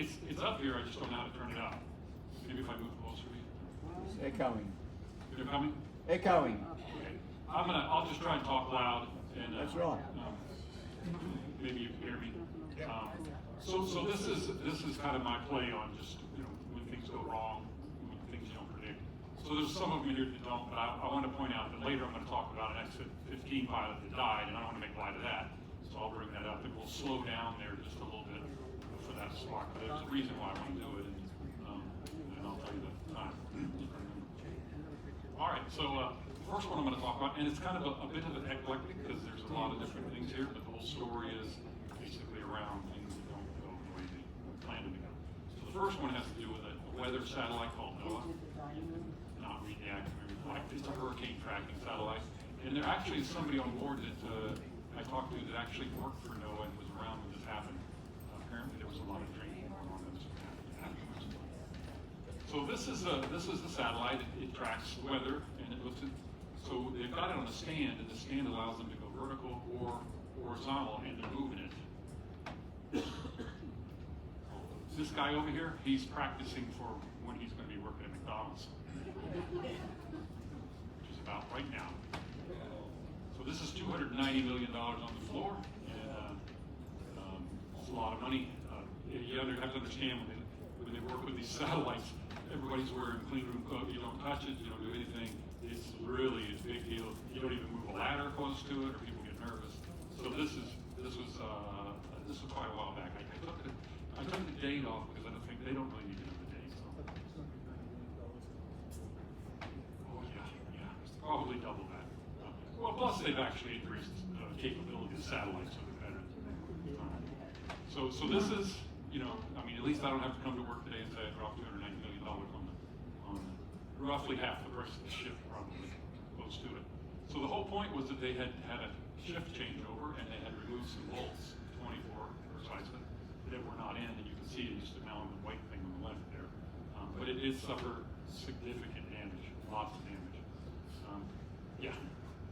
it's up here. I just don't know how to turn it up. Maybe if I move closer. It's echoing. You're coming? Echoing. Okay. I'll just try and talk loud. And, That's right. Maybe you can hear me. So this is kind of my play on just when things go wrong, when things you don't predict. So there's some of them here that don't, but I want to point out that later I'm going to talk about an X-15 pilot that died, and I don't want to make light of that. So I'll bring that up, and we'll slow down there just a little bit for that spark. But there's a reason why I want to do it, and I'll tell you the time. All right, so the first one I'm going to talk about, and it's kind of a bit of an eclectic because there's a lot of different things here, but the whole story is basically around things that don't go the way they planned them to go. So the first one has to do with a weather satellite called NOAA. Not read the acronym, it's a hurricane tracking satellite. And there actually is somebody on board that I talked to that actually worked for NOAA and was around when this happened. Apparently there was a lot of drinking going on when this happened. So this is the satellite. It tracks the weather, and it looks at. So they've got it on a stand, and the stand allows them to go vertical or horizontal, and they're moving it. This guy over here, he's practicing for when he's going to be working at McDonald's, which is about right now. So this is $290 million on the floor, and it's a lot of money. You have to understand when they work with these satellites, everybody's wearing clean room clothes. You don't touch it, you don't do anything. It's really a big deal. You don't even move a ladder close to it, or people get nervous. So this was quite a while back. I took the date off because I don't think they don't really need to know the date. So. Oh yeah, it's probably double that. Well, plus they've actually increased the capability of the satellites, so they're better. So this is, I mean, at least I don't have to come to work today and say I dropped $290 million on roughly half the price of the ship, probably close to it. So the whole point was that they had a shift changeover, and they had removed some bolts, 24 precisely, that were not in, and you can see it used to mount the white thing on the left there. But it did suffer significant damage, lots of damage. Yeah.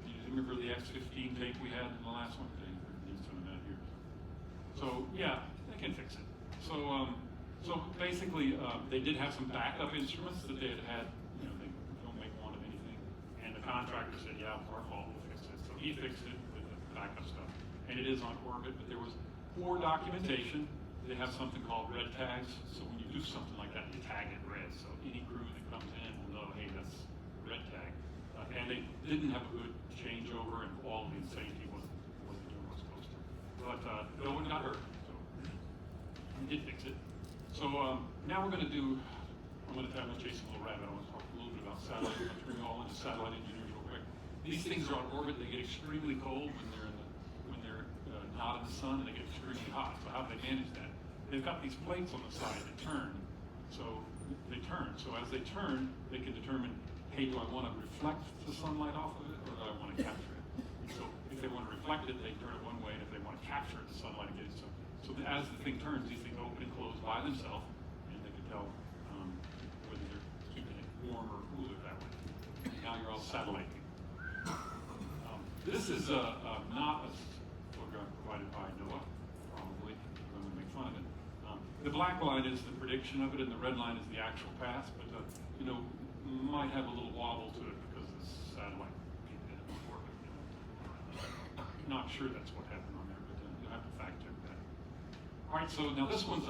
Do you remember the X-15 tape we had in the last one? They need some of that here. So yeah, they can fix it. So basically, they did have some backup instruments that they had. They don't make one of anything, and the contractor said, "Yeah, it's our fault. We'll fix it." So he fixed it with the backup stuff, and it is on orbit. But there was poor documentation. They have something called red tags. So when you do something like that, you tag it red. So any crew that comes in will know, hey, that's a red tag. And they didn't have a good changeover, and quality and safety wasn't doing what it was supposed to. But no one got hurt. So we did fix it. So now we're going to do. I'm going to chase a little rabbit. I want to talk a little bit about satellite. I'm going to bring you all into satellite engineering real quick. These things are on orbit. They get extremely cold when they're not in the sun, and they get extremely hot. So how do they manage that? They've got these plates on the side that turn. So they turn. So as they turn, they can determine, hey, do I want to reflect the sunlight off of it, or do I want to capture it? So if they want to reflect it, they turn it one way, and if they want to capture it, the sunlight gets it. So as the thing turns, these things open and close by themselves, and they can tell whether they're keeping it warm or cooler that way. Now you're all satelliting. This is not a photograph provided by NOAA, probably. I'm going to make fun of it. The black line is the prediction of it, and the red line is the actual path. But might have a little wobble to it because the satellite didn't work. Not sure that's what happened on there, but you'll have to fact check that. All right, so now this one's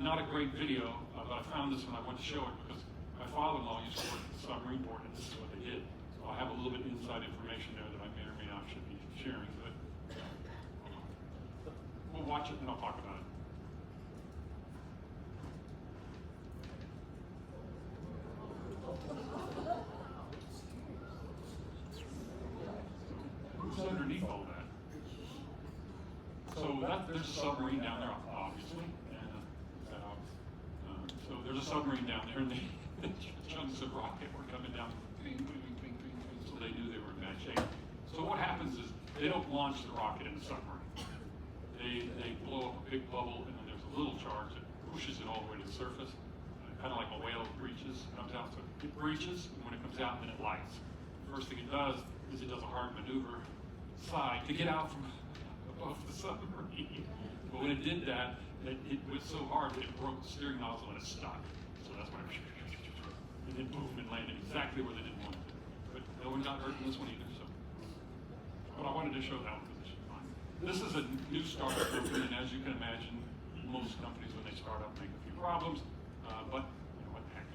not a great video, but I found this one. I want to show it because my father-in-law used to work at the submarine board, and this is what they did. So I have a little bit of inside information there that I may or may not should be sharing, but we'll watch it and I'll talk about it. Who's underneath all that? So there's a submarine down there, obviously, and so there's a submarine down there, and the chunks of rocket were coming down, so they knew they were in bad shape. So what happens is they don't launch the rocket in the submarine. They blow up a big bubble, and then there's a little charge that pushes it all the way to the surface, kind of like a whale breaches, comes out. So it breaches, and when it comes out, then it lights. The first thing it does is it does a hard maneuver side to get out from above the submarine. But when it did that, it was so hard that it broke the steering nozzle and it stuck. So that's why it did boom and landed exactly where they didn't want it to. But no one got hurt in this one either. So, but I wanted to show that one position. This is a new startup company, and as you can imagine, most companies when they start up make a few problems. But you know what the heck.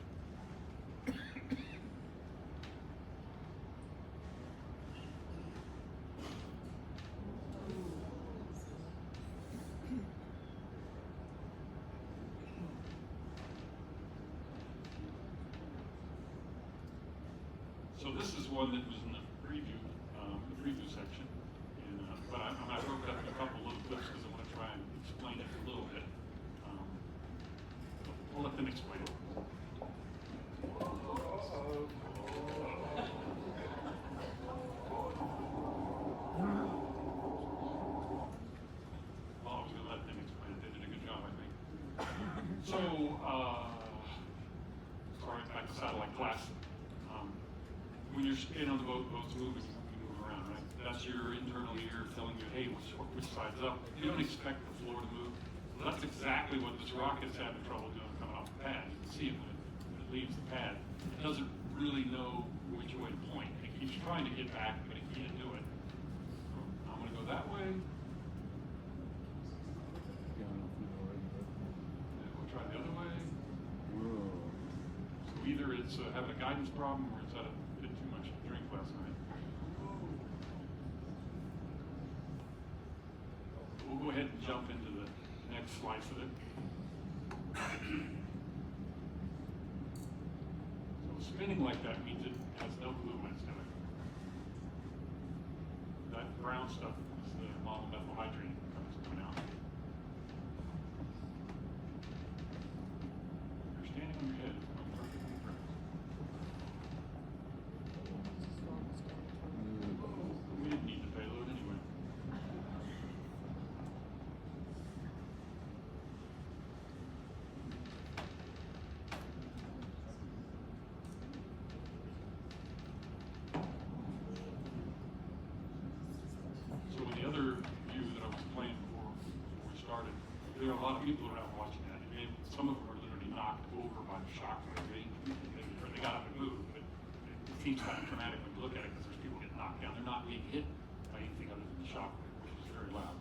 So this is one that was in the preview section, and, but I broke it up in a couple little clips because I want to try and explain it a little bit. We'll let them explain it. I was going to let them explain it. They did a good job, I think. So, sorry, back to satellite class. When you're getting on the boat, boats move, you move around, right? That's your internal ear telling you, hey, which side's up. You don't expect the floor to move. Well, that's exactly what this rocket's having trouble doing coming off the pad. You can see it when it leaves the pad. It doesn't really know which way to point. It keeps trying to get back, but it can't do it. So I'm going to go that way. And we'll try the other way. So either it's having a guidance problem or it's at a bit too much to drink last night. We'll go ahead and jump into the next slice of it. So spinning like that means it has no clue when it's doing. That brown stuff is the monomethyl hydrogen that's coming out. You're standing on your head. We didn't need the payload anyway. So in the other view that I was playing before we started, there are a lot of people around watching that. I mean, some of them are literally knocked over by the shock wave. They got up and moved, but it seems kind of traumatic when you look at it because there's people getting knocked down. They're not being hit by anything other than the shock wave, which is very loud.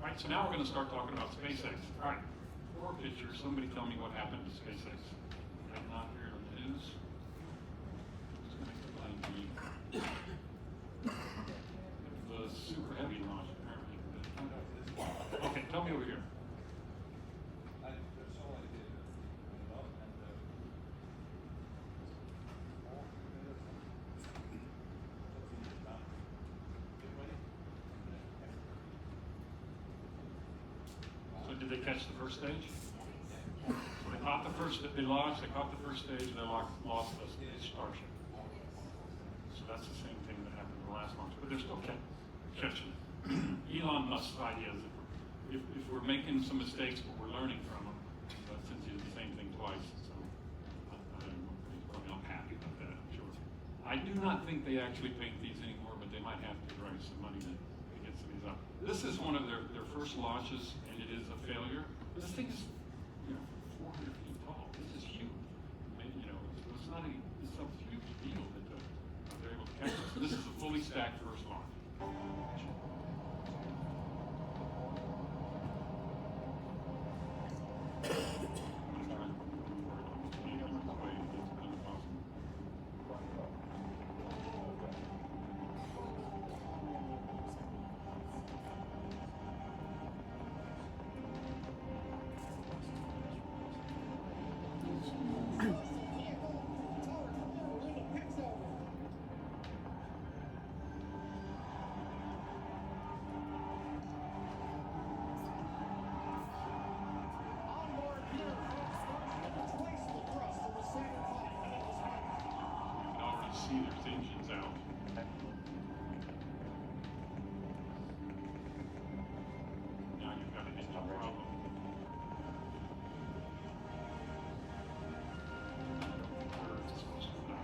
All right, so now we're going to start talking about SpaceX. All right, four pictures. Somebody tell me what happened to SpaceX. I'm not here on the news. Just going to explain to you. The super heavy launch, apparently. Okay, tell me over here. So did they catch the first stage? So they caught the first, they launched, they caught the first stage, and they lost the Starship. So that's the same thing that happened in the last launch, but they're still catching it. Elon Musk's idea is that if we're making some mistakes, but we're learning from them, since he did the same thing twice, so he's probably not happy about that, I'm sure. I do not think they actually paint these anymore, but they might have to raise some money to get some of these up. This is one of their first launches, and it is a failure. This thing is, 400 feet tall. This is huge. I mean, it's not a huge deal that they're able to catch this. This is a fully stacked first launch. See there's engines out. Now you've got an engine problem. Where it's supposed to go.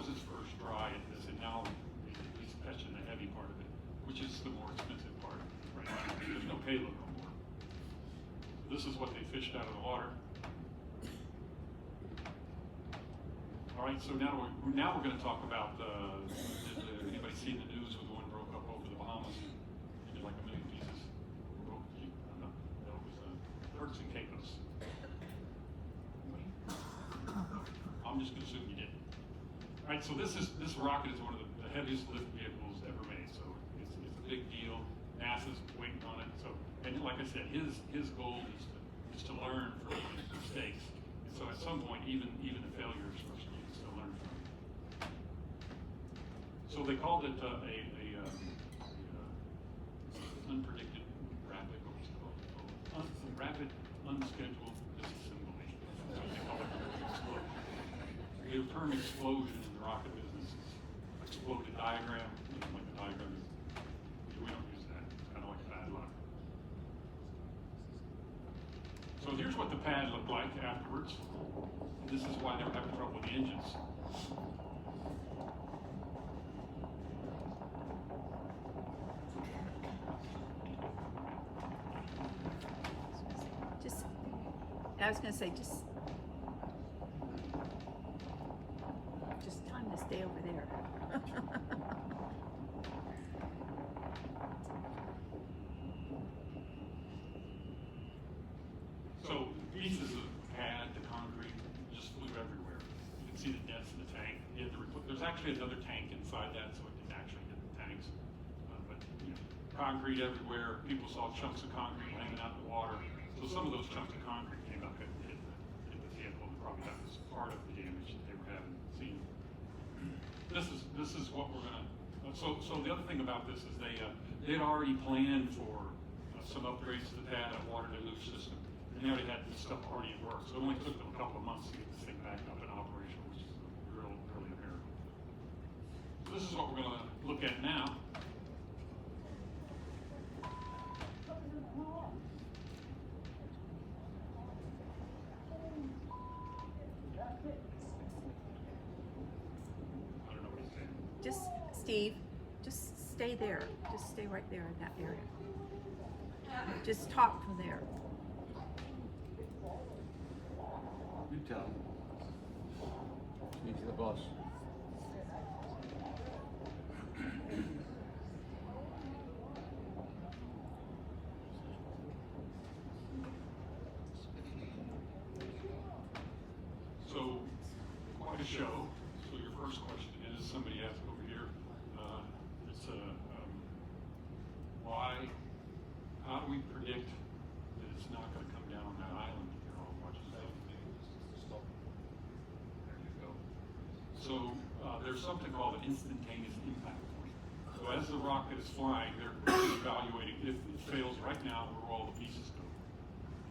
was his first try at this, and now he's fetching the heavy part of it, which is the more expensive part. Right now, there's no payload on board. This is what they fished out of the water. All right, so now we're going to talk about. Did anybody see the news where the one broke up over the Bahamas into like a million pieces? No, it was Turks and Caicos. I'm just going to assume you did. All right, so this rocket is one of the heaviest lift vehicles ever made, so it's a big deal. NASA's waiting on it. So, and like I said, his goal is to learn from his mistakes. And so at some point, even the failures are supposed to learn from. So they called it unpredicted rapid, what was it called? Rapid unscheduled disassembly. That's what they call it. The term explosion in the rocket business is exploded diagram, like the diagram is, we don't use that. It's kind of like bad luck. So here's what the pad looked like afterwards. This is why they were having trouble with the engines. I was going to say, just time to stay over there. So pieces of pad, the concrete, just flew everywhere. You can see the dents in the tank. There's actually another tank inside that, so it didn't actually hit the tanks. But concrete everywhere. People saw chunks of concrete hanging out in the water. So some of those chunks of concrete came up and hit the vehicle, and probably that was part of the damage that they were having seen. This is what we're gonna. So the other thing about this is they'd already planned for some upgrades to the pad, a water deluge system, and they already had this stuff already at work. So it only took them a couple of months to get this thing back up and operational, which is really a miracle. So this is what we're gonna look at now. Just, Steve, just stay there. Just stay right there in that area. Just talk from there. You tell him. He's the boss. So, quite a show. So your first question is, somebody asked over here, how do we predict that it's not going to come down on that island that you're all watching? There you go. So there's something called an instantaneous impact point. So as the rocket is flying, they're evaluating if it fails right now, where all the pieces go.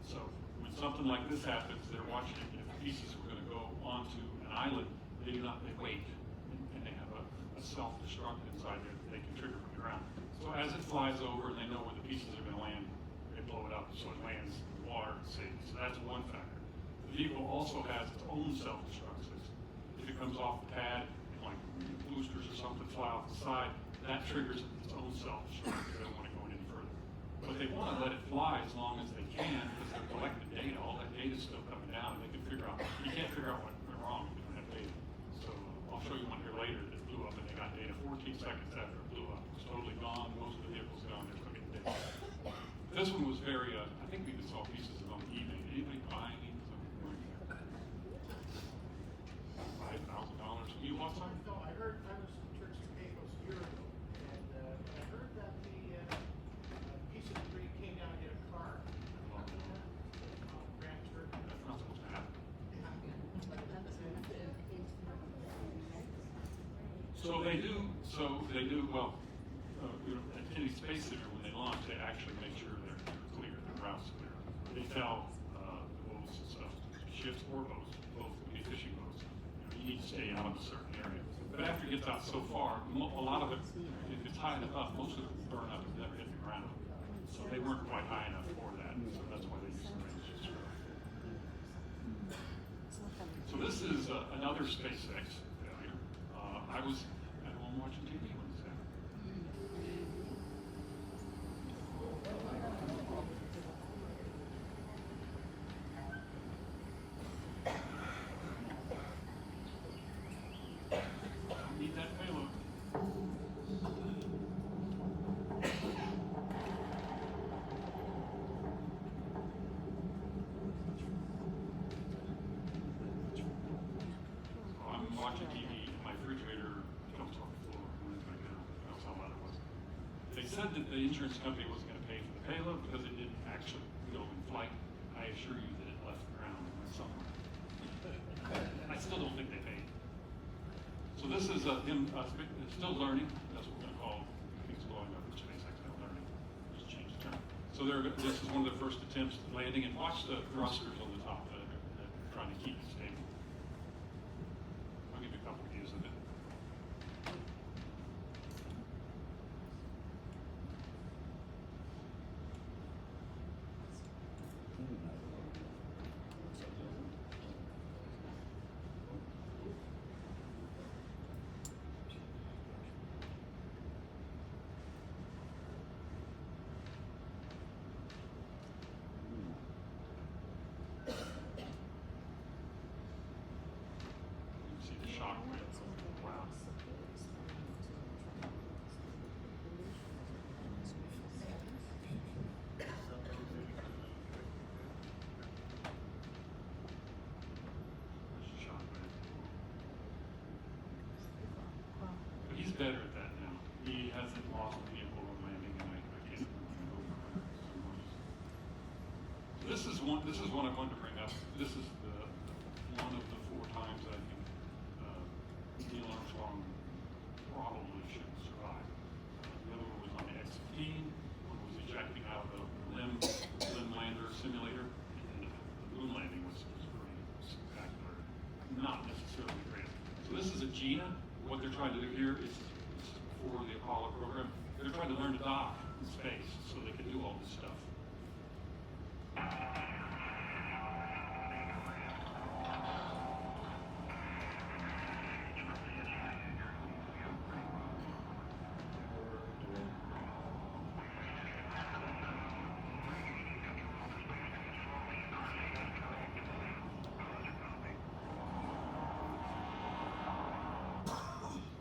So when something like this happens, they're watching it. If the pieces are going to go onto an island, they wait, and they have a self-destruct inside there that they can trigger from the ground. So as it flies over and they know where the pieces are going to land, they blow it up so it lands in the water and safe. So that's one factor. The vehicle also has its own self-destruct system. If it comes off the pad, like boosters or something fly off the side, that triggers its own self-destruct because they don't want it going any further. But they want to let it fly as long as they can because they're collecting data. All that data is still coming down, and they can figure out. You can't figure out what went wrong if you don't have data. So I'll show you one here later that blew up, and they got data 14 seconds after it blew up. It was totally gone. Most of the vehicles gone. They're still getting data. This one was very. I think we even saw pieces of on eBay. Did anybody buy any? $5,000. You lost some? No, I heard I was in Turks and Caicos a year ago, and I heard that the piece of debris came down and hit a car. Grand Turk. That's not supposed to happen. So they do. Well, at Kennedy Space Center when they launch, they actually make sure they're clear, the route's clear. They tell the boats and stuff, ships or boats, both fishing boats, you need to stay out of a certain area. But after it gets out so far, a lot of it, if it's high enough up, most of it will burn up and never hit the ground. So they weren't quite high enough for that. So that's why they used the range. So this is another SpaceX failure. I was at home watching TV when this happened. Need that payload. I'm watching TV, my refrigerator comes off the floor. That was how loud it was. They said that the insurance company wasn't going to pay for the payload because it didn't actually go in flight. I assure you that it left the ground and went somewhere. I still don't think they paid. So this is him still learning. That's what we're going to call things blowing up in space. Still learning. Just change the term. So this is one of the first attempts at landing, and watch the thrusters on the top that are trying to keep it stable. I'll give you a couple of views of it. You can see the shock wave. Wow. There's a shock wave. But he's better at that now. He hasn't lost a vehicle on landing, and I can't remember so much. This is one I wanted to bring up. This is one of the 4 times I think Neil Armstrong probably shouldn't survive. The other one was on the X-15. One was ejecting out of the limb lander simulator, and the moon landing was pretty spectacular. Not necessarily great. So this is a Gina. What they're trying to do here is for the Apollo program. They're trying to learn to dock in space so they can do all this stuff.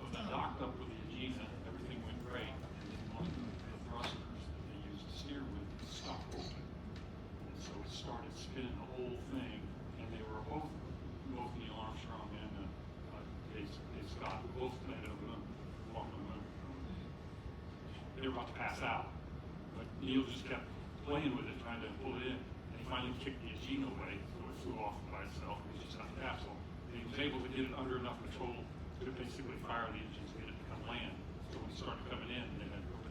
So that docked up with the eugene, everything went great, and then one of the thrusters that they used to steer with stopped open. And so it started spinning the whole thing, and they were both Neil Armstrong and Dave Scott, both landed on the moon, walking on the moon. They were about to pass out, but Neil just kept playing with it, trying to pull it in, and he finally kicked the eugene away, so it flew off by itself. It was just on the capsule. And he was able to get it under enough control to basically fire the engines to get it to come land. So when it started coming in,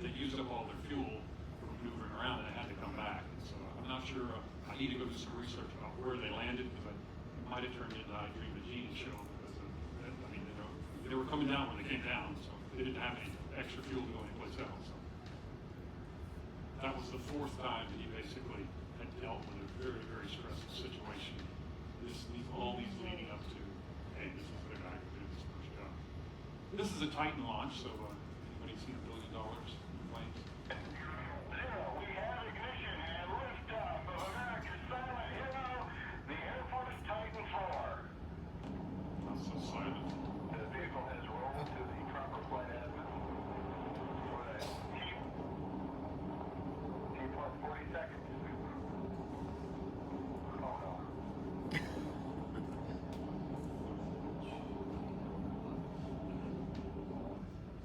they used up all their fuel for maneuvering around, and it had to come back. And so I'm not sure. I need to go do some research about where they landed, because it might have turned into I Dream of Jeannie show. Because they were coming down when they came down, so they didn't have any extra fuel to go anyplace else. So that was the 4th time that he basically had dealt with a very, very stressful situation. All these leading up to, hey, this is the guy who did this first job. This is a Titan launch, so anybody's seen $1 billion in planes? We have ignition and liftoff of America's silent hero, the Air Force Titan IV. Not so silent. The vehicle has rolled to the proper flight azimuth for the T plus 40 seconds. Oh no.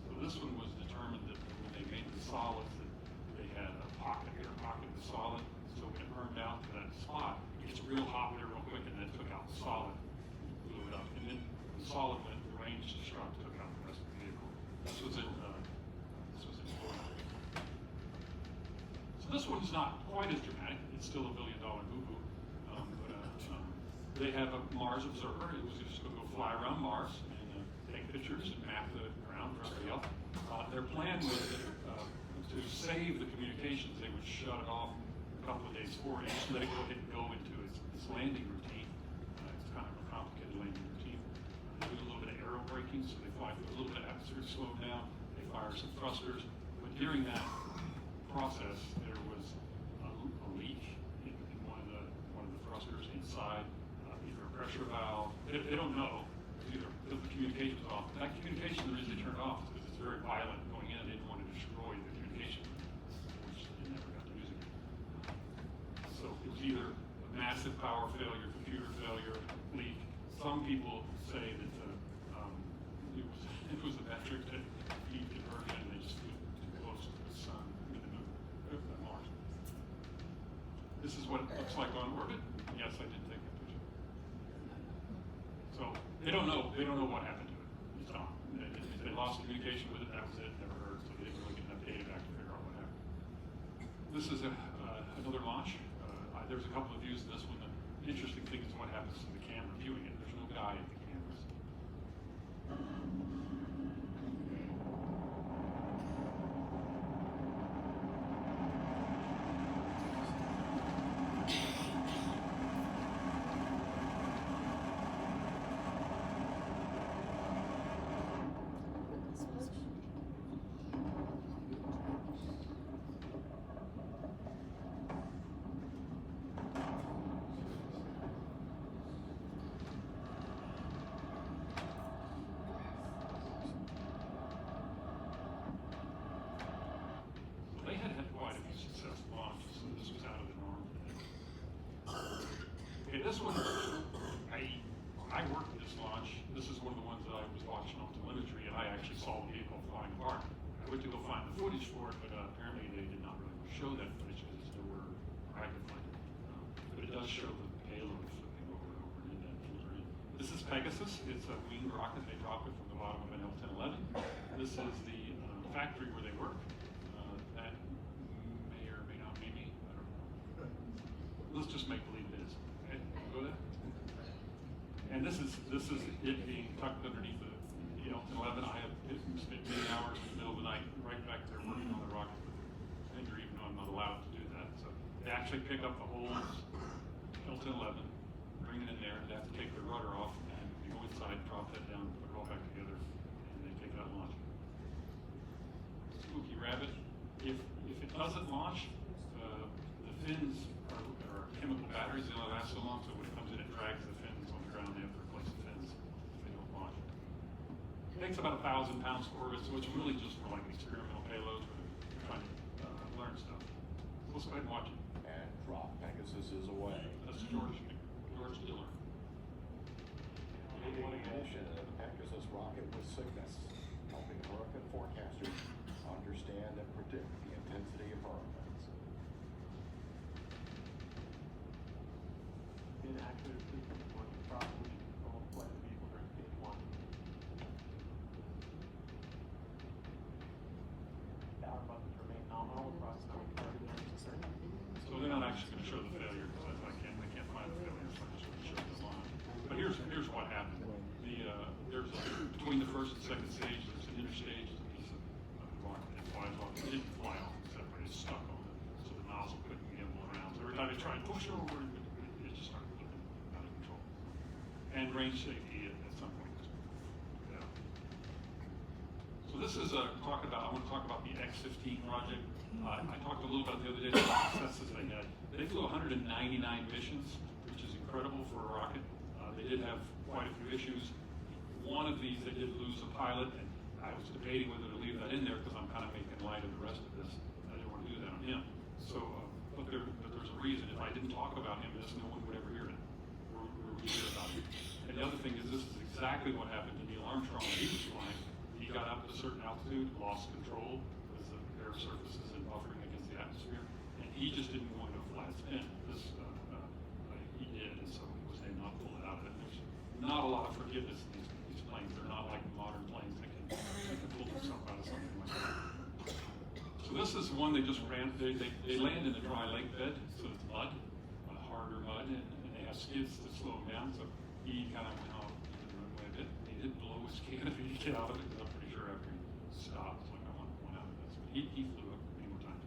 So this one was determined that when they made the solids, that they had a air pocket of solid. So when it burned out to that spot, it gets real hot there real quick, and then took out the solid, blew it up, and then the solid went, the range struck, took out the rest of the vehicle. This was in Florida. So this one's not quite as dramatic. It's still $1 billion boo-boo. They have a Mars observer. It was just going to go fly around Mars and take pictures and map the ground for everybody else. Their plan was to save the communications. They would shut it off a couple of days before and just let it go into its landing routine. It's kind of a complicated landing routine. do a little bit of aero braking, so they fly through a little bit of atmosphere, slow down, they fire some thrusters. But during that process, there was a leak in one of the thrusters inside, either a pressure valve. They don't know, either because the communication was off. That communication, the reason they turned it off is because it's very violent going in. They didn't want to destroy the communication, which they never got to use again. So it was either a massive power failure, computer failure, leak. Some people say that it was the metric that heat conversion, and they just flew too close to the sun, to the moon, Mars. This is what it looks like on orbit. Yes, I did take that picture. So they don't know what happened to it. It's gone. They lost communication with it. That was it. Never heard. So they didn't really get enough data back to figure out what happened. This is another launch. There's a couple of views in this one. The interesting thing is what happens to the camera viewing it. There's no guy in the cameras. They had quite a few successful launches, so this was out of the norm. Okay, this one, I worked this launch. This is one of the ones that I was watching on telemetry, and I actually saw the vehicle flying apart. I went to go find the footage for it, but apparently they did not really show that footage because there were fragments. But it does show the payload flipping over and over in that filter. This is Pegasus. It's a winged rocket. They dropped it from the bottom of an L-1011. This is the factory where they work. That may or may not be me. I don't know. Let's just make believe it is. Okay, go there. And this is it being tucked underneath the L-1011. I have spent many hours in the middle of the night right back there working on the rocket with a finger, even though I'm not allowed to do that. So they actually pick up the whole L-1011, bring it in there. They have to take the rudder off and go inside, drop that down, put it all back together, and they take that launch. Spooky rabbit. If it doesn't launch, the fins are chemical batteries. They only last so long, so when it comes in, it drags the fins on the ground. They have to replace the fins if they don't launch. It takes about 1,000 pounds to orbit, so it's really just for like experimental payloads where they're trying to learn stuff. So let's go ahead and watch it. And drop Pegasus is away. That's George Diller. Ignition of the Pegasus rocket with Cygnus, helping American forecasters understand and predict the intensity of hurricanes. Inaccurate treatment was properly controlled by the vehicle during stage 1. Power buttons remain nominal across 39%. So they're not actually going to show the failure because they can't find the failure, so I'm just going to show the line. But here's what happened. Between the first and second stage, there's an interstage, there's a piece of rocket that flies off. It didn't fly off, except for it's stuck on it, so the nozzle couldn't gamble around. So every time they tried to push it over, it just started flipping out of control. And range safety at some point. Yeah. So this is I want to talk about the X-15 project. I talked a little about the other day about the successes they had. They flew 199 missions, which is incredible for a rocket. They did have quite a few issues. One of these, they did lose a pilot, and I was debating whether to leave that in there because I'm kind of making light of the rest of this. I didn't want to do that on him. So, but there's a reason. If I didn't talk about him, no one would ever hear it or hear about him. And the other thing is, this is exactly what happened to Neil Armstrong when he was flying. He got up at a certain altitude, lost control because the air surface isn't buffering against the atmosphere, and he just didn't want to go flat spin. He did, and so he was able not to pull it out of it. There's not a lot of forgiveness in these planes. They're not like modern planes that can pull themselves out of something like that. So this is one they just ran. They land in a dry lake bed, so it's mud, harder mud, and they have skids to slow them down. So he kind of went off the runway a bit. He didn't blow his canopy to get out of it because I'm pretty sure after he stopped, it's like I want to point out of this. But he flew up many more times.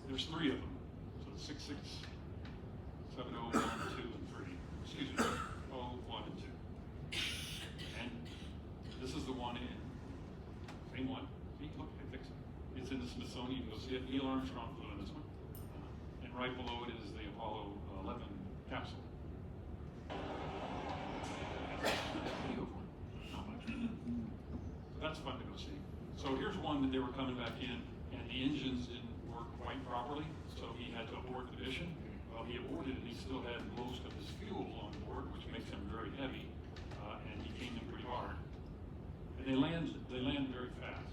There's 3 of them. So 66, 70, 1, 2, and 3. Excuse me, 0, 1, and 2. And see it. Neil Armstrong flew in this one. And right below it is the Apollo 11 capsule. Not much. So that's fun to go see. So here's one that they were coming back in, and the engines didn't work quite properly, so he had to abort the mission. Well, he aborted, and he still had most of his fuel on board, which makes him very heavy, and he came in pretty hard. And they land very fast.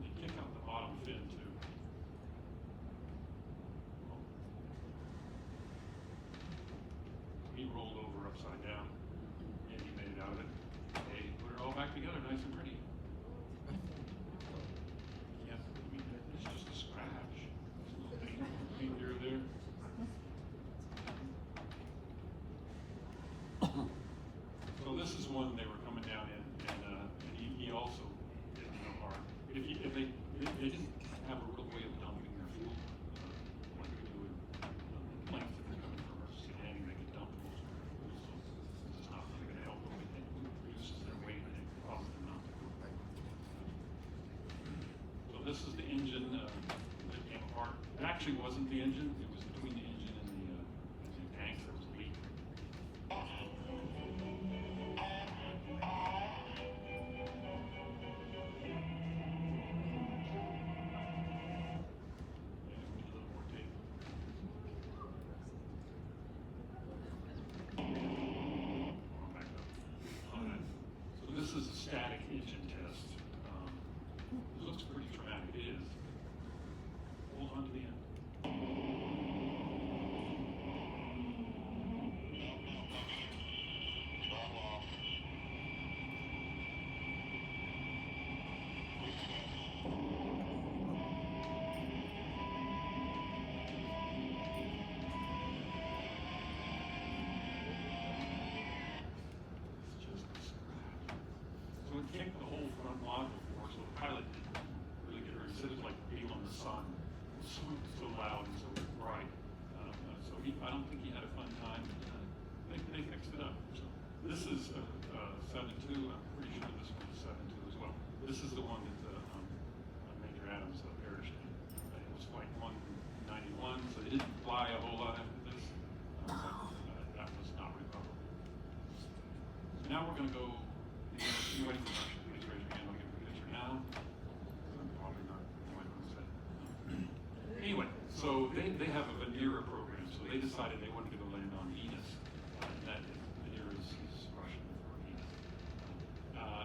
They kick out the bottom fin too. He rolled over upside down, and he made it out of it. They put it all back together, nice and pretty. Yeah, I mean, it's just a scratch. There's a little thing here or there. So this is one they were coming down in, and he also hit hard. If they didn't have a real way of dumping their fuel, like we do in planes that are coming from our scanning, they can dump most of their fuel. So this is not really going to help them. It reduces their weight and it causes them not to go back. So this is the engine that came apart. It actually wasn't the engine. It was between the engine and the tanks that was a leak. This is a static engine test. It looks pretty traumatic. It is. Hold on to the end. So it kicked the whole front module for, so the pilot didn't really get hurt. He said it was like being on the sun. It was so loud and so bright. So I don't think he had a fun time. They fixed it up. So this is 7.2. I'm pretty sure this one's 7.2 as well. This is the one that Major Adams perished in. It was flight 191, so they didn't fly a whole lot after this. But that was not recoverable. So now we're going to go. Anybody from Russia, please raise your hand. I'll give you a picture now. I'm probably not going to say. Anyway, so they have a Venera program, so they decided they wanted to go land on Venus. And that Venera is Russian for Venus.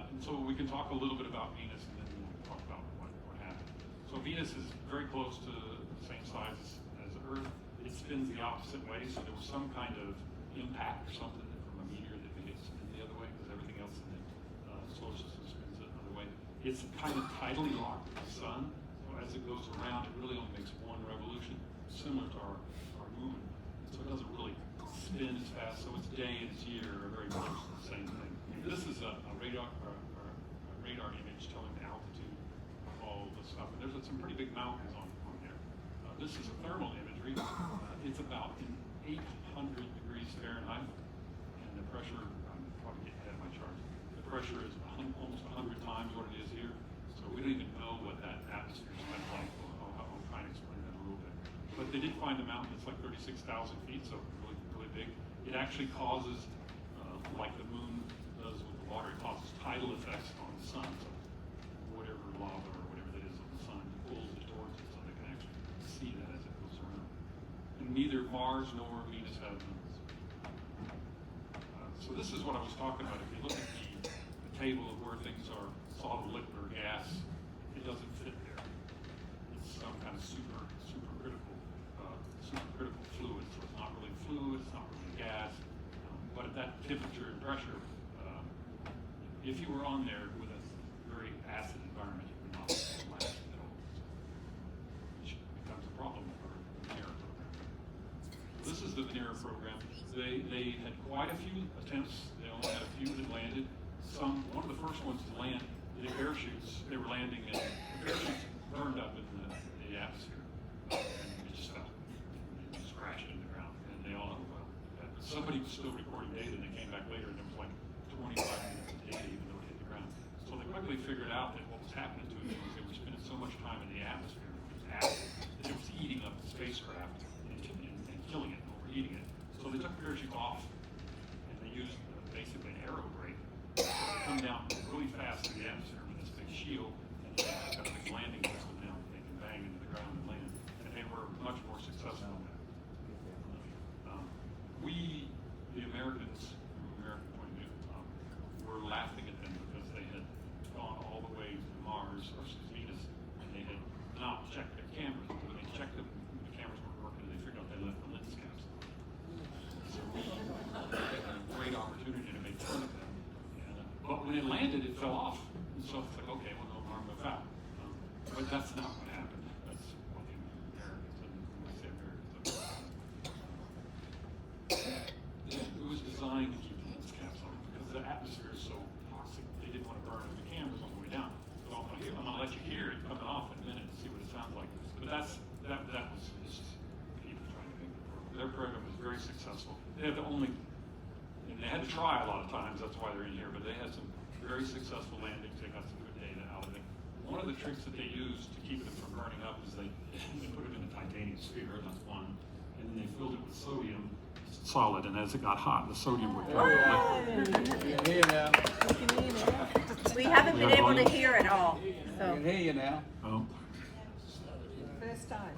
And so we can talk a little bit about Venus, and then we'll talk about what happened. So Venus is very close to the same size as Earth. It spins the opposite way, so there was some kind of impact or something from a meteor that made it spin the other way, because everything else in the solar system spins it another way. It's kind of tidally locked to the sun, so as it goes around, it really only makes one revolution, similar to our moon. So it doesn't really spin as fast, so its day and its year are very close to the same thing. This is a radar image telling the altitude of all the stuff, and there's some pretty big mountains on here. This is a thermal imagery. It's about 800 degrees Fahrenheit, and the pressure, I'm probably getting ahead of my charts. The pressure is almost 100 times what it is here, so we don't even know what that atmosphere is like. I'll try and explain that a little bit. But they did find a mountain that's like 36,000 feet, so really, really big. It actually causes, like the moon does with the water, it causes tidal effects on the sun. So whatever lava or whatever that is on the sun pulls it towards it, so they can actually see that as it goes around. And neither Mars nor Venus have moons. So this is what I was talking about. If you look at the table of where things are solid, liquid, or gas, it doesn't fit there. It's some kind of supercritical fluid. So it's not really fluid, it's not really gas. But at that temperature and pressure, if you were on there with a very acid environment, you would not last at all. Which becomes a problem for the Venera program. This is the Venera program. They had quite a few attempts. They only had a few that landed. One of the first ones to land, the parachutes, they were landing and the parachutes burned up in the atmosphere. And it just fell. It just crashed in the ground. And they all know, well, somebody was still recording data, and they came back later and there was like 25 minutes of data even though it hit the ground. So they quickly figured out that what was was happening to it was they were spending so much time in the atmosphere, it was active, that it was eating up the spacecraft and killing it, overheating it. So they took the parachute off, and they used basically an aero brake to come down really fast in the atmosphere with this big shield, and they got a big landing system now, they can bang into the ground and land. And they were much more successful in that. We, the Americans, from an American point of view, were laughing at them because they had gone all the way to Mars, or Venus, and they had not checked their cameras. When they checked them, the cameras weren't working, and they figured out they left the lens caps on. So we had a great opportunity to make fun of them. And, but when it landed, it fell off. And so it's like, okay, well, no harm, no foul. But that's not what happened. That's what the Americans, and when I say Americans, it was designed to keep the lens caps on because the atmosphere is so toxic. They didn't want to burn the cameras on the way down. So I'm going to let you hear it coming off in a minute and see what it sounds like. But that was just people trying to make the program. Their program was very successful. They had and they had to try a lot of times. That's why they're in here. But they had some very successful landings. They got some good data out of it. One of the tricks that they used to keep it from burning up is they put it in a titanium sphere. That's one, and then they filled it with sodium. Solid, and as it got hot, the sodium would turn. You can hear now. We haven't been able to hear it all. I So can hear you now. Oh. first time.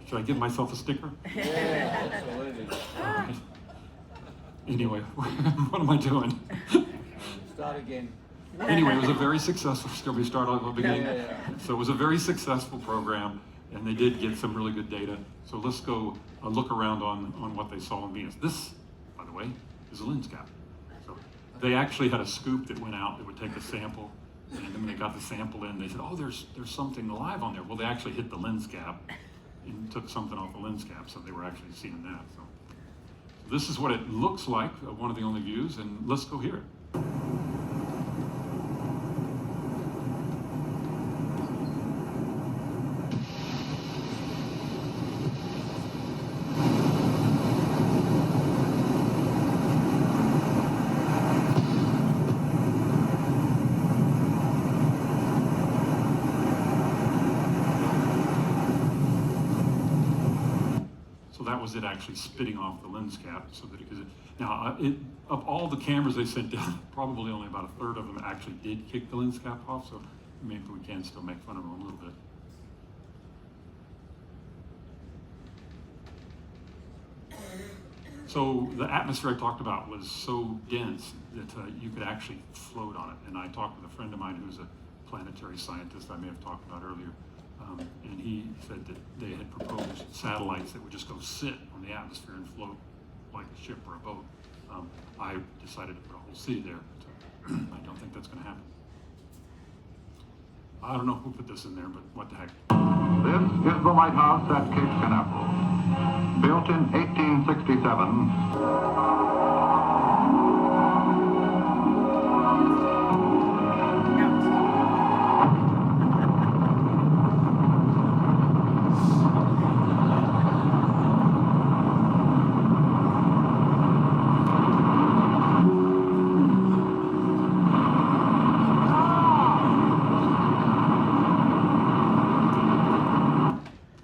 Should I give myself a sticker? Yeah, absolutely. Anyway, what am I doing? Start again. Anyway, it was a very successful. Still, we start at the beginning. Yeah. So it was a very successful program, and they did get some really good data. So let's go look around on what they saw on Venus. This, by the way, is a lens cap. So they actually had a scoop that went out that would take a sample, and then when they got the sample in, they said, "Oh, there's something alive on there." Well, they actually hit the lens cap and took something off the lens cap, so they were actually seeing that. So this is what it looks like, one of the only views, and let's go hear it. That was it actually spitting off the lens cap so that it could. Now, of all the cameras they sent down, probably only about a third of them actually did kick the lens cap off, so maybe we can still make fun of them a little bit. So the atmosphere I talked about was so dense that you could actually float on it. And I talked with a friend of mine who's a planetary scientist I may have talked about earlier. And he said that they had proposed satellites that would just go sit on the atmosphere and float like a ship or a boat. I decided to put a whole city there, but I don't think that's going to happen. I don't know who put this in there, but what the heck. This is the lighthouse at Cape Canaveral. Built in 1867.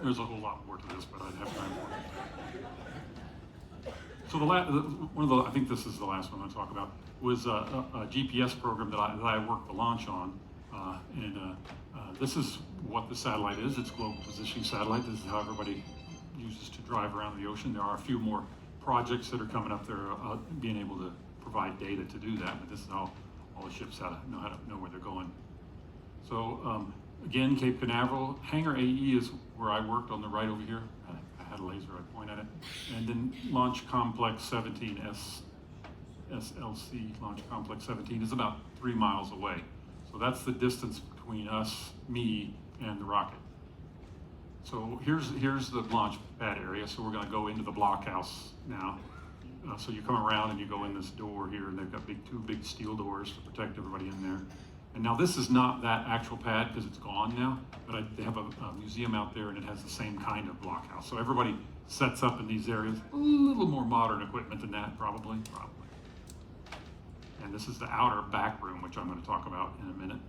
There's a whole lot more to this, but I'd have time for it. So I think this is the last one I'll talk about, was a GPS program that I worked the launch on. This is what the satellite is. It's a global positioning satellite. This is how everybody uses to drive around the ocean. There are a few more projects that are coming up there being able to provide data to do that, but this is how all the ships know where they're going. So again, Cape Canaveral. Hangar AE is where I worked on the right over here. I had a laser, I'd point at it. And then Launch Complex 17, SLC, Launch Complex 17, is about 3 miles away. So that's the distance between us, me, and the rocket. So here's the launch pad area. So we're gonna go into the blockhouse now. So you come around and you go in this door here, and they've got two big steel doors to protect everybody in there. And now this is not that actual pad because it's gone now, but they have a museum out there and it has the same kind of blockhouse. So everybody sets up in these areas, a little more modern equipment than that, probably. And this is the outer back room, which I'm going to talk about in a minute.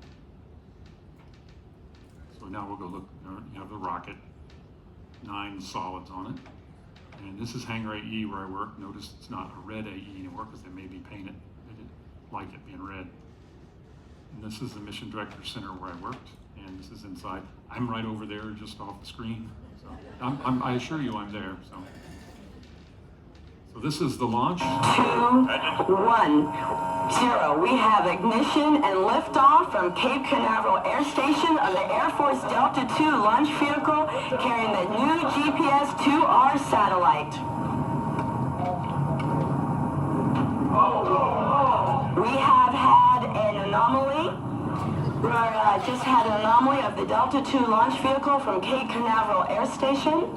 So now we'll go look, you have the rocket, 9 solids on it. And this is hangar AE where I work. Notice it's not a red AE anymore because they made me paint it. They didn't like it being red. And this is the Mission Director Center where I worked. And this is inside. I'm right over there just off the screen. So I assure you I'm there. So this is the launch. 2, 1, 0. We have ignition and liftoff from Cape Canaveral Air Station of the Air Force Delta II launch vehicle carrying the new GPS-2R satellite. We have had an anomaly. We just had an anomaly of the Delta II launch vehicle from Cape Canaveral Air Station.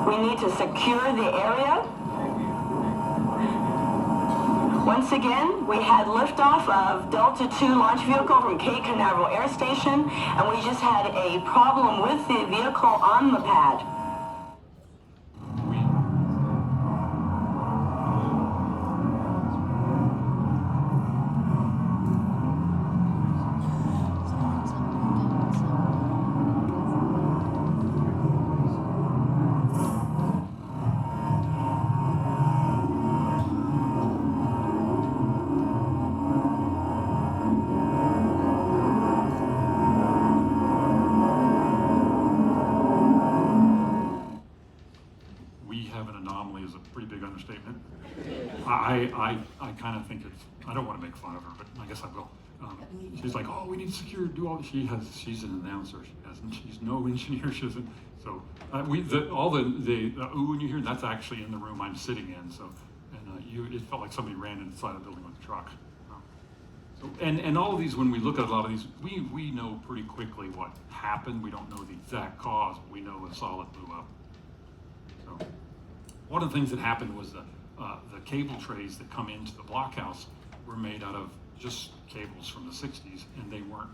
We need to secure the area. Once again, we had liftoff of Delta II launch vehicle from Cape Canaveral Air Station, and we just had a problem with the vehicle on the pad. I kind of think it's, I don't want to make fun of her, but I guess I will. She's like, oh, we need to secure, do all this. She's an announcer. She's no engineer. She isn't. So all the ooh when you hear, that's actually in the room I'm sitting in. So, and it felt like somebody ran inside the building with a truck. So, and all of these, when we look at a lot of these, we know pretty quickly what happened. We don't know the exact cause, but we know a solid blew up. So, one of the things that happened was the cable trays that come into the blockhouse were made out of just cables from the 60s, and they weren't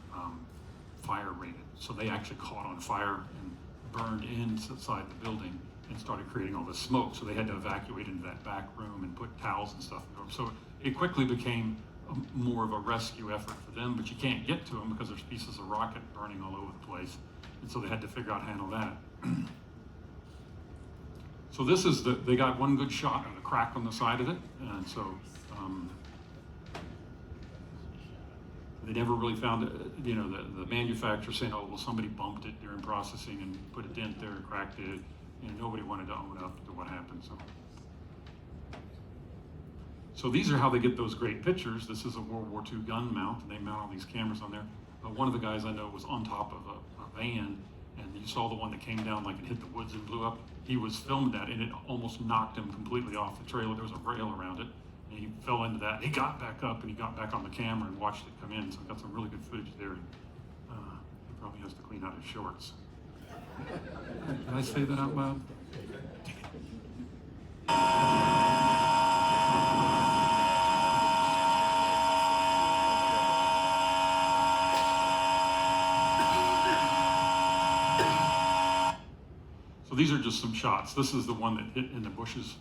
fire rated. So they actually caught on fire and burned inside the building and started creating all this smoke. So they had to evacuate into that back room and put towels and stuff in them. So it quickly became more of a rescue effort for them, but you can't get to them because there's pieces of rocket burning all over the place. And so they had to figure out how to handle that. So this is they got one good shot of the crack on the side of it, and so they never really found it. You know, the manufacturer saying, oh, well, somebody bumped it during processing and put a dent there and cracked it. You know, nobody wanted to own up to what happened. So these are how they get those great pictures. This is a World War II gun mount, and they mount all these cameras on there. One of the guys I know was on top of a van, and you saw the one that came down like it hit the woods and blew up. He was filming that, and it almost knocked him completely off the trailer. There was a rail around it, and he fell into that. He got back up, and he got back on the camera and watched it come in, so got some really good footage there. He probably has to clean out his shorts. Did I say that out loud? So these are just some shots. This is the one that hit in the bushes.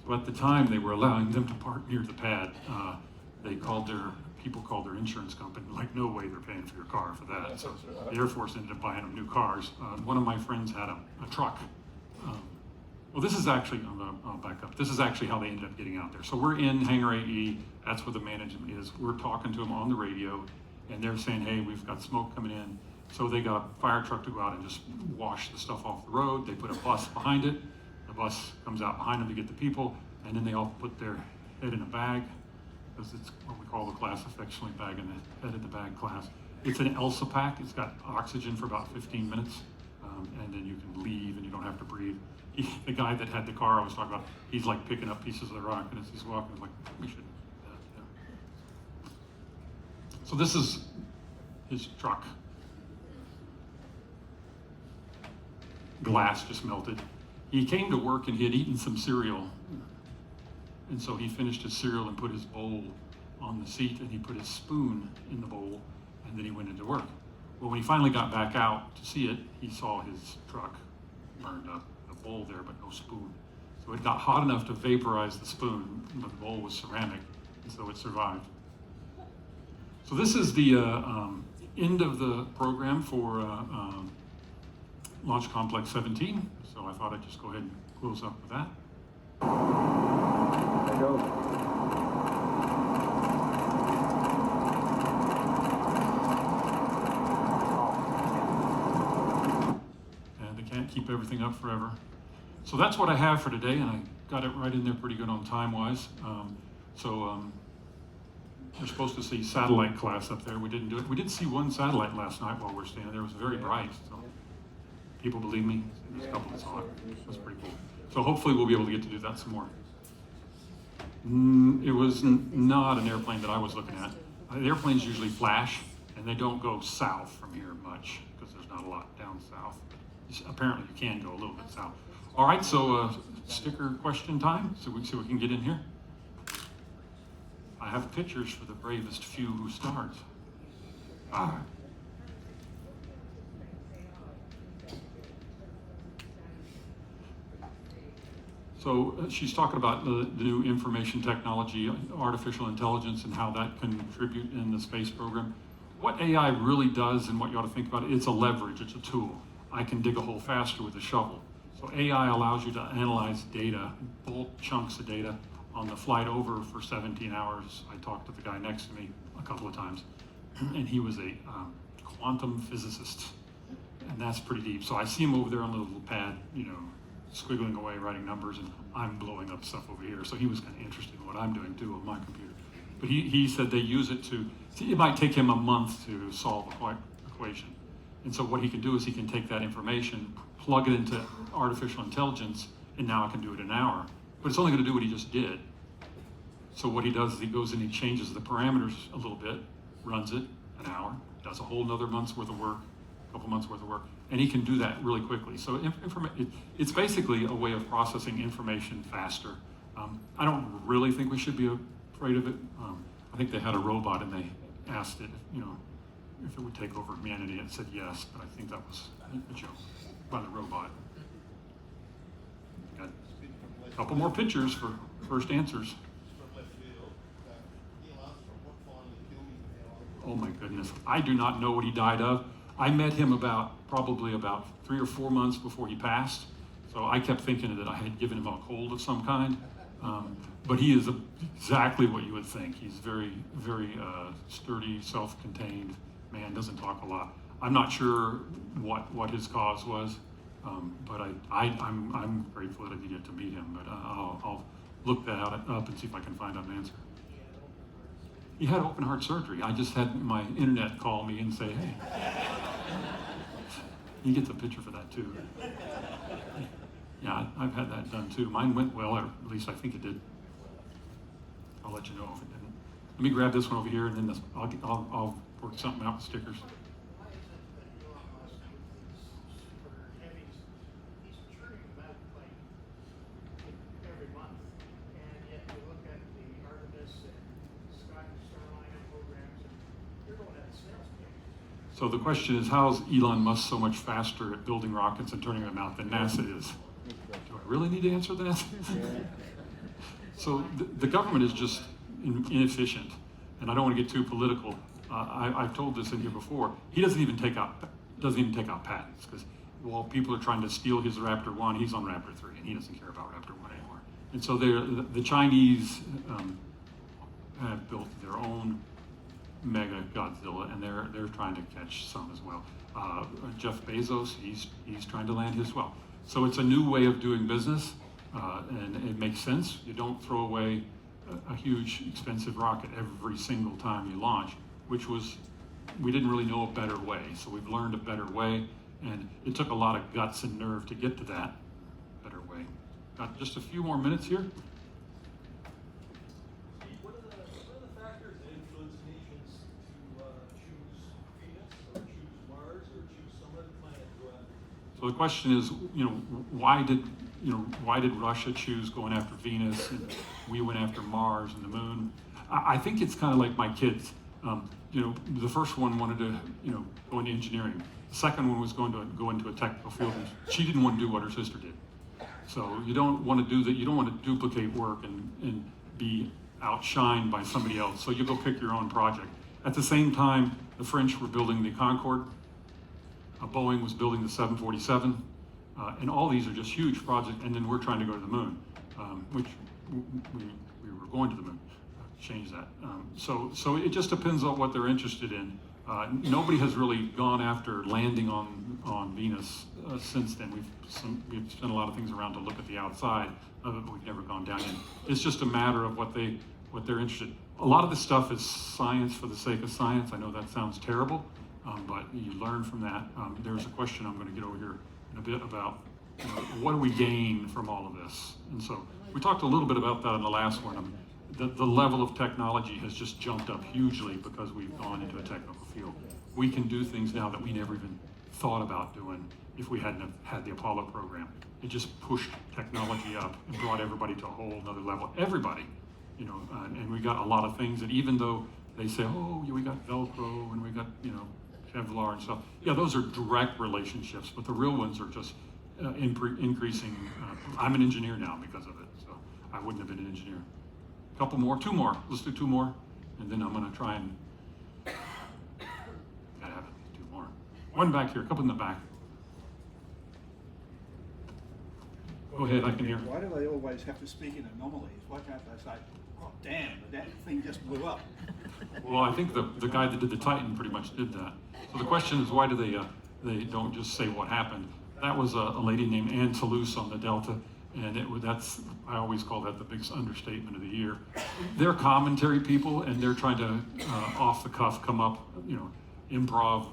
So at the time, they were allowing them to park near the pad. People called their insurance company, like, no way they're paying for your car for that. So the Air Force ended up buying them new cars. One of my friends had a truck. Well, this is actually, I'll back up. This is actually how they ended up getting out there. So we're in Hangar AE, that's where the management is. We're talking to them on the radio, and they're saying, hey, we've got smoke coming in. So they got a fire truck to go out and just wash the stuff off the road. They put a bus behind it. The bus comes out behind them to get the people, and then they all put their head in a bag, because it's what we call the class affectionately bag in the head of the bag class. It's an ELSA pack. It's got oxygen for about 15 minutes, and then you can leave and you don't have to breathe. the guy that had the car I was talking about, he's like picking up pieces of the rock, and as he's walking, he's like, we should do that. Yeah. So this is his truck. Glass just melted. He came to work and he had eaten some cereal. And so he finished his cereal and put his bowl on the seat, and he put his spoon in the bowl, and then he went into work. Well, when he finally got back out to see it, he saw his truck burned up, the bowl there, but no spoon. So it got hot enough to vaporize the spoon, but the bowl was ceramic, and so it survived. So this is the end of the program for Launch Complex 17. So I thought I'd just go ahead and close up with that. There you go. And they can't keep everything up forever. So that's what I have for today, and I got it right in there pretty good on time-wise. We're supposed to see satellite class up there. We didn't do it. We did see one satellite last night while we were standing there. It was very bright. So people believe me. There's a couple that saw it. It was pretty cool. So hopefully we'll be able to get to do that some more. It was not an airplane that I was looking at. The airplanes usually flash, and they don't go south from here much because there's not a lot down south. Apparently you can go a little bit south. All right, so sticker question time. So we can get in here. I have pictures for the bravest few who start. So she's talking about the new information technology, artificial intelligence, and how that can contribute in the space program. What AI really does, and what you ought to think about, it's a leverage, it's a tool. I can dig a hole faster with a shovel. So AI allows you to analyze data, bulk chunks of data. On the flight over for 17 hours, I talked to the guy next to me a couple of times, and he was a quantum physicist, and that's pretty deep. So I see him over there on the little pad, squiggling away, writing numbers, and I'm blowing up stuff over here. So he was kind of interested in what I'm doing too on my computer. But he said they use it it might take him a month to solve a equation. And so what he can do is he can take that information, plug it into artificial intelligence, and now I can do it in an hour. But it's only going to do what he just did. So what he does is he goes in, he changes the parameters a little bit, runs it an hour, does a whole another month's worth of work, a couple months worth of work, and he can do that really quickly. So it's basically a way of processing information faster. I don't really think we should be afraid of it. I think they had a robot and they asked it, if it would take over humanity, and it said yes, but I think that was a joke by the robot. Got a couple more pictures for first answers. Oh my goodness, I do not know what he died of. I met him probably about 3 or 4 months before he passed. So I kept thinking that I had given him a cold of some kind. But he is exactly what you would think. He's very, very sturdy, self-contained man, doesn't talk a lot. I'm not sure what his cause was, but I'm grateful that I did get to meet him. But I'll look that up and see if I can find out an answer. He had open heart surgery. I just had my internet call me and say, hey. He gets a picture for that too. Yeah, I've had that done too. Mine went well, or at least I think it did. I'll let you know if it didn't. Let me grab this one over here, and then I'll work something out with stickers. Why is it that Elon Musk with these super heavies, he's churning them out like every month, and yet you look at the Artemis and Starliner programs, and you're going at a snail's pace. So the question is, how is Elon Musk so much faster at building rockets and turning them out than NASA is? Do I really need to answer that? So the government is just inefficient, and I don't want to get too political. I've told this in here before. He doesn't even take out patents, because while people are trying to steal his Raptor 1, he's on Raptor 3, and he doesn't care about Raptor 1 anymore. And so the Chinese have built their own mega Godzilla, and they're trying to catch some as well. Jeff Bezos, he's trying to land his well. So it's a new way of doing business, and it makes sense. You don't throw away a huge, expensive rocket every single time you launch, we didn't really know a better way. So we've learned a better way, and it took a lot of guts and nerve to get to that better got just a few more minutes here. What are the factors that influence nations to choose Venus or choose Mars or choose some other planet to go after? So the question is, why did Russia choose going after Venus and we went after Mars and the moon? I think it's kind of like my kids. The first one wanted to, go into engineering. The second one was going to go into a technical field, and she didn't want to do what her sister did. So you don't want to do that. You don't want to duplicate work and be outshined by somebody else. So you go pick your own project. At the same time, the French were building the Concorde. Boeing was building the 747. And all these are just huge projects. And then we're trying to go to the moon, which we were going to the moon. Change that. So it just depends on what they're interested in. Nobody has really gone after landing on Venus since then. We've spent a lot of things around to look at the outside of it, but we've never gone down in. It's just a matter of what they're interested in. A lot of this stuff is science for the sake of science. I know that sounds terrible, but you learn from that. There's a question I'm going to get over here in a bit about what do we gain from all of this. And so we talked a little bit about that in the last one. The level of technology has just jumped up hugely because we've gone into a technical field. We can do things now that we never even thought about doing if we hadn't have had the Apollo program. It just pushed technology up and brought everybody to a whole nother level. Everybody, and we got a lot of things. And even though they say, oh, yeah, we got Velcro and we got, Kevlar and stuff. Yeah, those are direct relationships, but the real ones are just increasing. I'm an engineer now because of it, so I wouldn't have been an engineer. Couple more, two more. Let's do two more, and then I'm going to try and gotta have it. Two more. One back here, a couple in the back. Go ahead, I can hear. Why do they always have to speak in anomalies? Why can't they say, "Oh, damn, that thing just blew up"? Well, I think the guy that did the Titan pretty much did that. So the question is, why do they don't just say what happened? That was a lady named Ann Toulouse on the Delta. And I always call that the biggest understatement of the year. They're commentary people, and they're trying to, off the cuff, come up, improv,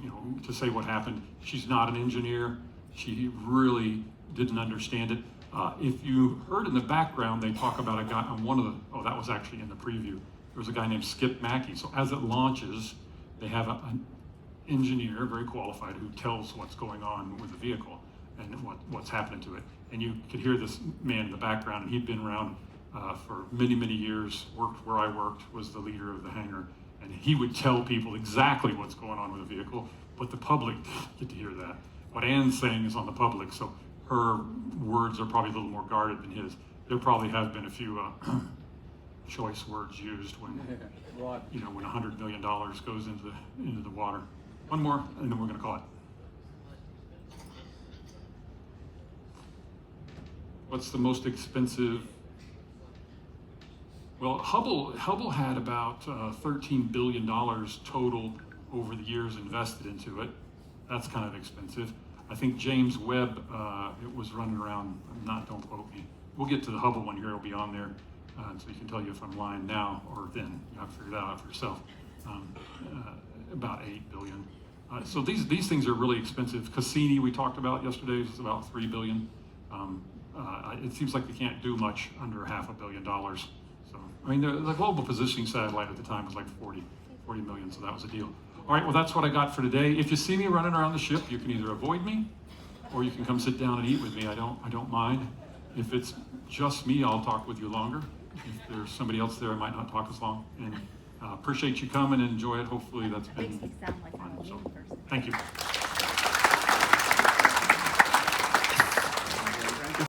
to say what happened. She's not an engineer. She really didn't understand it. If you heard in the background, they talk about a guy on that was actually in the preview. There was a guy named Skip Mackey. So as it launches, they have an engineer, very qualified, who tells what's going on with the vehicle and what's happening to it. And you could hear this man in the background, and he'd been around for many, many years, worked where I worked, was the leader of the hangar, and he would tell people exactly what's going on with the vehicle, but the public get to hear that. What Ann's saying is on the public, so her words are probably a little more guarded than his. There probably have been a few choice words used when, when $100 million goes into the water. One more, and then we're going to call it. What's the most expensive? Well, Hubble had about $13 billion total over the years invested into it. That's kind of expensive. I think James Webb, it was running around, don't quote me. We'll get to the Hubble one here, it'll be on there, so you can tell you if I'm lying now or then. You have to figure that out for yourself. About $8 billion. So these things are really expensive. Cassini, we talked about yesterday, is about $3 billion. It seems like they can't do much under $500 million. So, I mean, the global positioning satellite at the time was like 40 million, so that was a deal. All right, well, that's what I got for today. If you see me running around the ship, you can either avoid me, or you can come sit down and eat with me. I don't mind. If it's just me, I'll talk with you longer. If there's somebody else there, I might not talk as long. And appreciate you coming and enjoy it. Hopefully that's been Makes me sound like I'm a fun. mean person. Thank you.